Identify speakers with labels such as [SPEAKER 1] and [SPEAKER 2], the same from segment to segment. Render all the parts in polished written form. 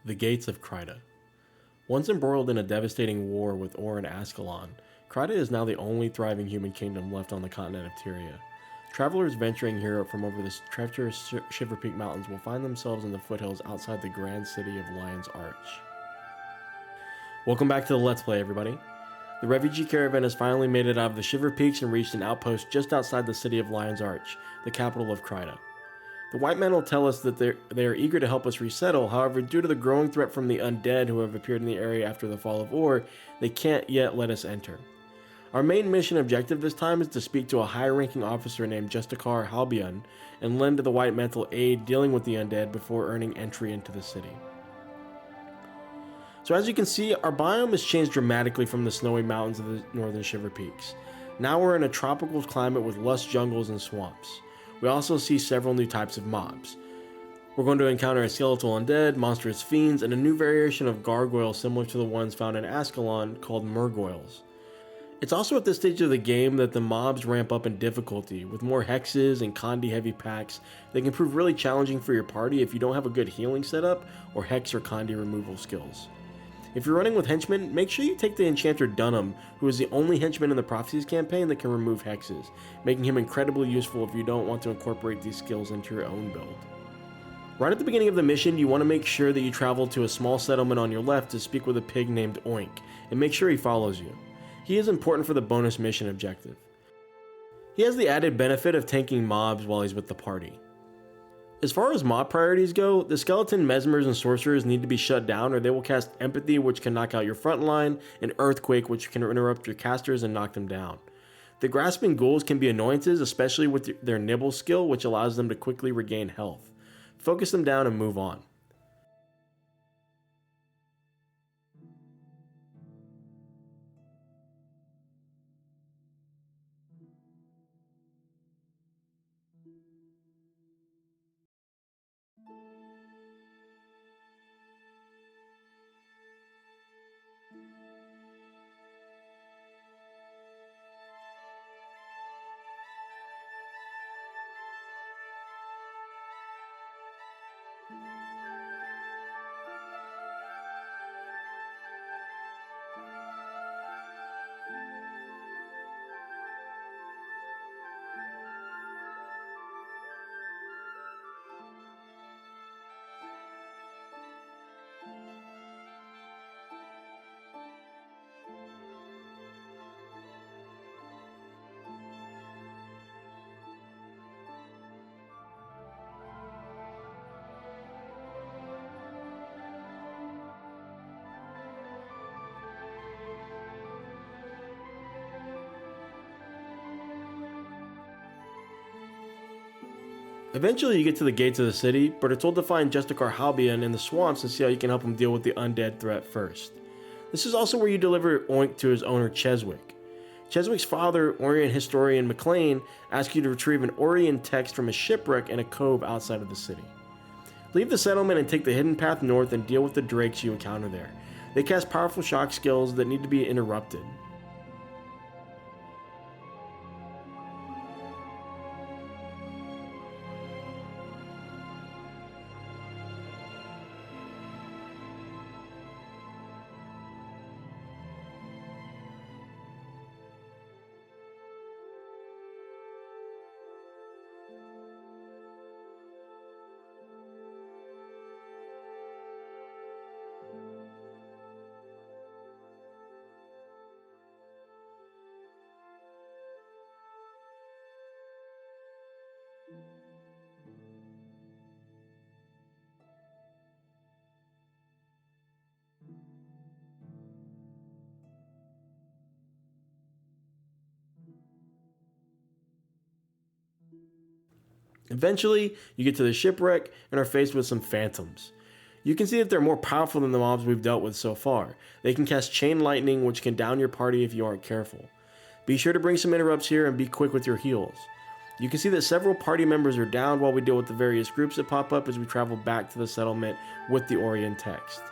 [SPEAKER 1] The Gates of Kryta. Once embroiled in a devastating war with Or and Ascalon, Kryta is now the only thriving human kingdom left on the continent of Tyria. Travelers venturing here from over the treacherous Shiver Peak Mountains will find themselves in the foothills outside the grand city of Lion's Arch. Welcome back to the Let's Play, everybody. The refugee caravan has finally made it out of the Shiver Peaks and reached an outpost just outside the city of Lion's Arch, the capital of Kryta. The white men will tell us that they are eager to help us resettle. However, due to the growing threat from the undead who have appeared in the area after the fall of Or, they can't yet let us enter. Our main mission objective this time is to speak to a high-ranking officer named Justikar Halbion and lend the white mental aid dealing with the undead before earning entry into the city. So as you can see, our biome has changed dramatically from the snowy mountains of the northern Shiver Peaks. Now we're in a tropical climate with lush jungles and swamps. We also see several new types of mobs. We're going to encounter a skeletal undead, monstrous fiends, and a new variation of gargoyles similar to the ones found in Ascalon called mergoyles. It's also at this stage of the game that the mobs ramp up in difficulty. With more hexes and Kandi heavy packs, they can prove really challenging for your party if you don't have a good healing setup or hex or Kandi removal skills. If you're running with henchmen, make sure you take the enchanter Dunham, who is the only henchman in the Prophecies campaign that can remove hexes, making him incredibly useful if you don't want to incorporate these skills into your own build. Right at the beginning of the mission, you want to make sure that you travel to a small settlement on your left to speak with a pig named Oink, and make sure he follows you. He is important for the bonus mission objective. He has the added benefit of tanking mobs while he's with the party. As far as mob priorities go, the skeleton mesmers and sorcerers need to be shut down or they will cast empathy, which can knock out your front line, and earthquake, which can interrupt your casters and knock them down. The grasping ghouls can be annoyances, especially with their nibble skill, which allows them to quickly regain health. Focus them down and move on. Eventually you get to the gates of the city, but are told to find Justikar Halbion in the swamps and see how you can help him deal with the undead threat first. This is also where you deliver Oink to his owner Cheswick. Cheswick's father, Orient historian McLean, asks you to retrieve an Orient text from a shipwreck in a cove outside of the city. Leave the settlement and take the hidden path north and deal with the drakes you encounter there. They cast powerful shock skills that need to be interrupted. Eventually, you get to the shipwreck and are faced with some phantoms. You can see that they're more powerful than the mobs we've dealt with so far. They can cast chain lightning, which can down your party if you aren't careful. Be sure to bring some interrupts here and be quick with your heals. You can see that several party members are down while we deal with the various groups that pop up as we travel back to the settlement with the Orient text.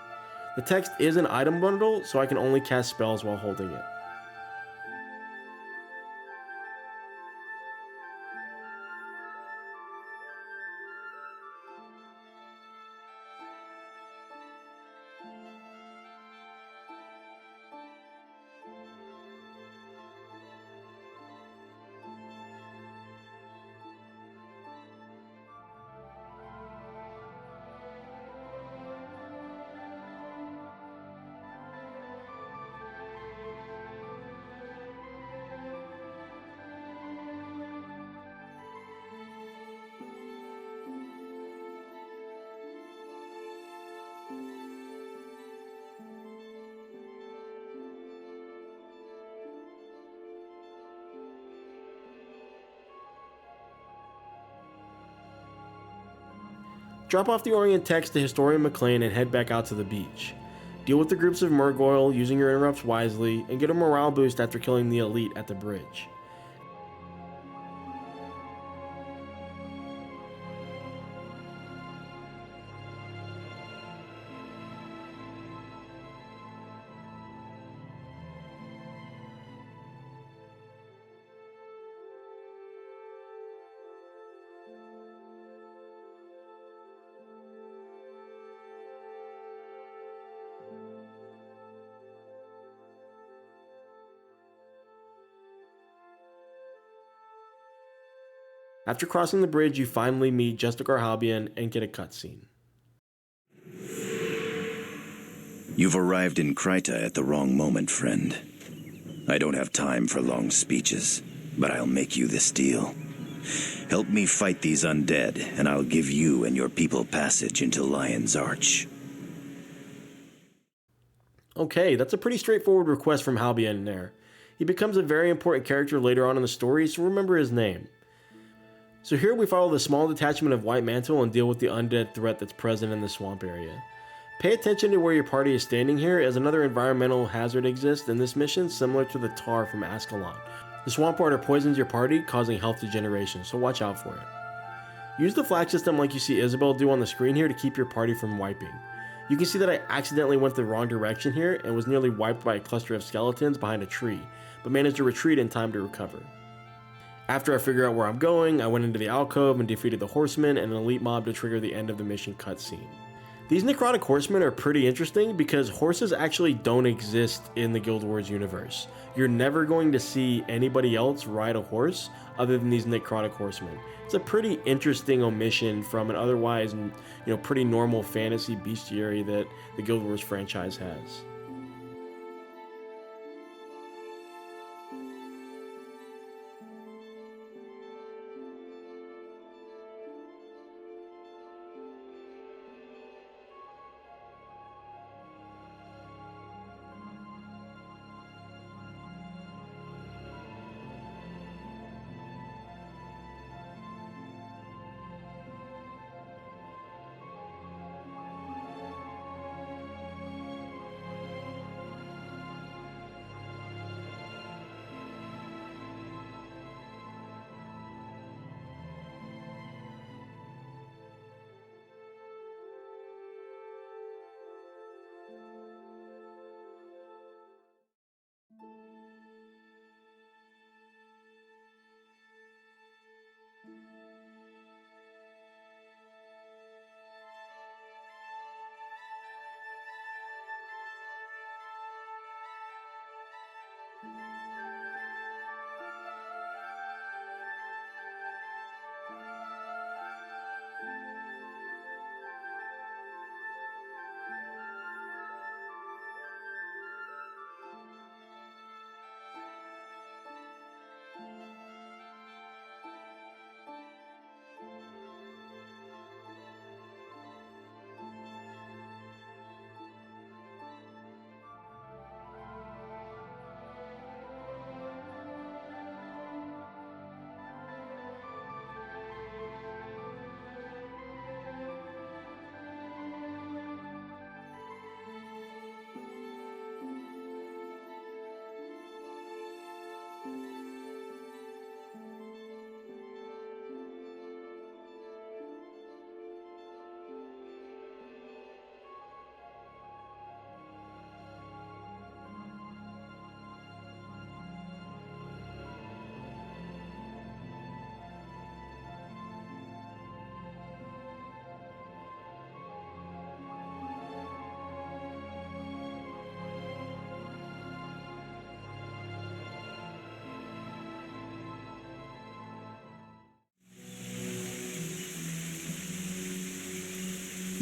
[SPEAKER 1] The text is an item bundle, so I can only cast spells while holding it. Drop off the Orient text to Historian McLean and head back out to the beach. Deal with the groups of Murgoyle using your interrupts wisely, and get a morale boost after killing the elite at the bridge. After crossing the bridge, you finally meet Justicar Halbian and get a cutscene.
[SPEAKER 2] You've arrived in Kryta at the wrong moment, friend. I don't have time for long speeches, but I'll make you this deal. Help me fight these undead, and I'll give you and your people passage into Lion's Arch.
[SPEAKER 1] Okay, that's a pretty straightforward request from Halbian there. He becomes a very important character later on in the story, so remember his name. So here we follow the small detachment of White Mantle and deal with the undead threat that's present in the swamp area. Pay attention to where your party is standing here, as another environmental hazard exists in this mission similar to the tar from Ascalon. The swamp water poisons your party, causing health degeneration, so watch out for it. Use the flag system like you see Isobel do on the screen here to keep your party from wiping. You can see that I accidentally went the wrong direction here and was nearly wiped by a cluster of skeletons behind a tree, but managed to retreat in time to recover. After I figure out where I'm going, I went into the alcove and defeated the horsemen and an elite mob to trigger the end of the mission cutscene. These necrotic horsemen are pretty interesting because horses actually don't exist in the Guild Wars universe. You're never going to see anybody else ride a horse other than these necrotic horsemen. It's a pretty interesting omission from an otherwise, pretty normal fantasy bestiary that the Guild Wars franchise has.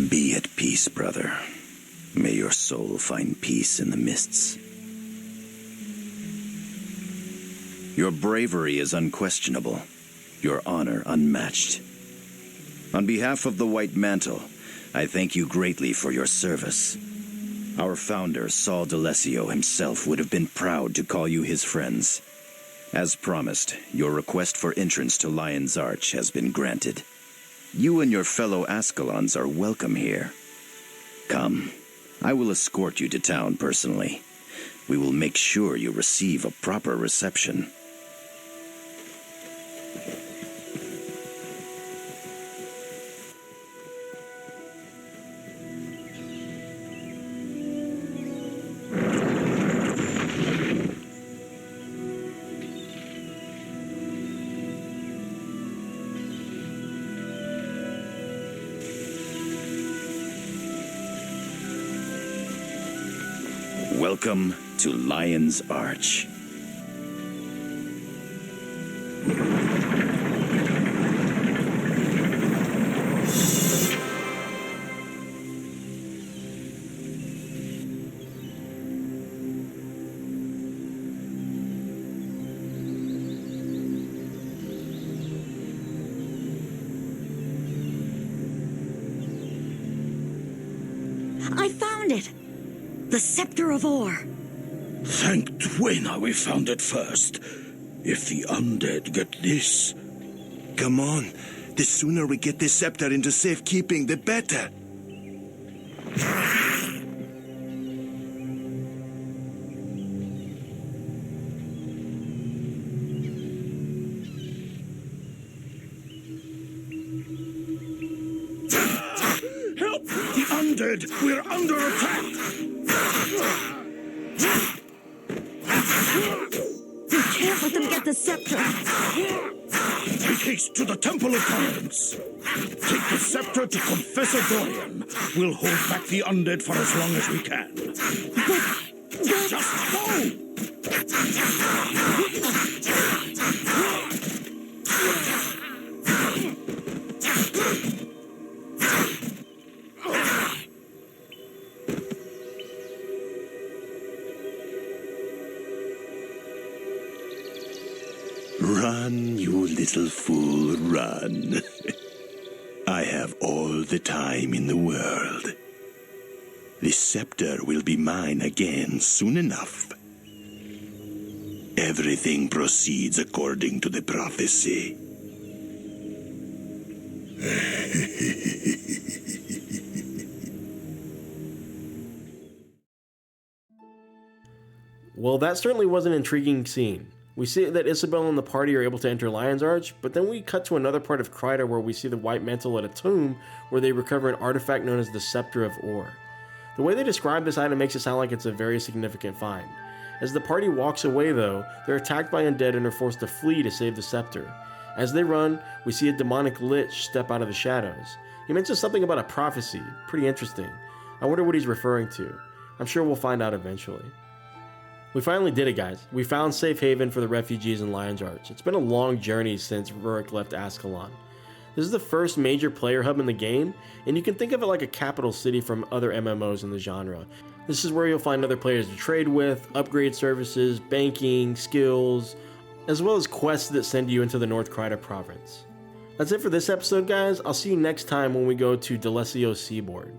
[SPEAKER 2] Be at peace, brother. May your soul find peace in the mists. Your bravery is unquestionable, your honor unmatched. On behalf of the White Mantle, I thank you greatly for your service. Our founder, Saul D'Alessio himself, would have been proud to call you his friends. As promised, your request for entrance to Lion's Arch has been granted. You and your fellow Ascalons are welcome here. Come, I will escort you to town personally. We will make sure you receive a proper reception. Welcome to Lion's Arch.
[SPEAKER 3] I found it! The Scepter of Ore.
[SPEAKER 4] Thank Dwayna we found it first. If the undead get this...
[SPEAKER 5] Come on. The sooner we get this scepter into safekeeping, the better.
[SPEAKER 4] Help! The undead! We're under attack!
[SPEAKER 3] We can't let them get the scepter.
[SPEAKER 4] Make haste to the Temple of Giants. Take the scepter to Confessor Dorian. We'll hold back the undead for as long as we can. Just go!
[SPEAKER 5] Run, you little fool, run. I have all the time in the world. The scepter will be mine again soon enough. Everything proceeds according to the prophecy.
[SPEAKER 1] Well, that certainly was an intriguing scene. We see that Isobel and the party are able to enter Lion's Arch, but then we cut to another part of Kryta where we see the White Mantle at a tomb where they recover an artifact known as the Scepter of Ore. The way they describe this item makes it sound like it's a very significant find. As the party walks away though, they're attacked by undead and are forced to flee to save the scepter. As they run, we see a demonic lich step out of the shadows. He mentions something about a prophecy, pretty interesting. I wonder what he's referring to. I'm sure we'll find out eventually. We finally did it, guys. We found safe haven for the refugees in Lion's Arch. It's been a long journey since Rurik left Ascalon. This is the first major player hub in the game, and you can think of it like a capital city from other MMOs in the genre. This is where you'll find other players to trade with, upgrade services, banking, skills, as well as quests that send you into the North Kryta province. That's it for this episode, guys. I'll see you next time when we go to Delesio Seaboard.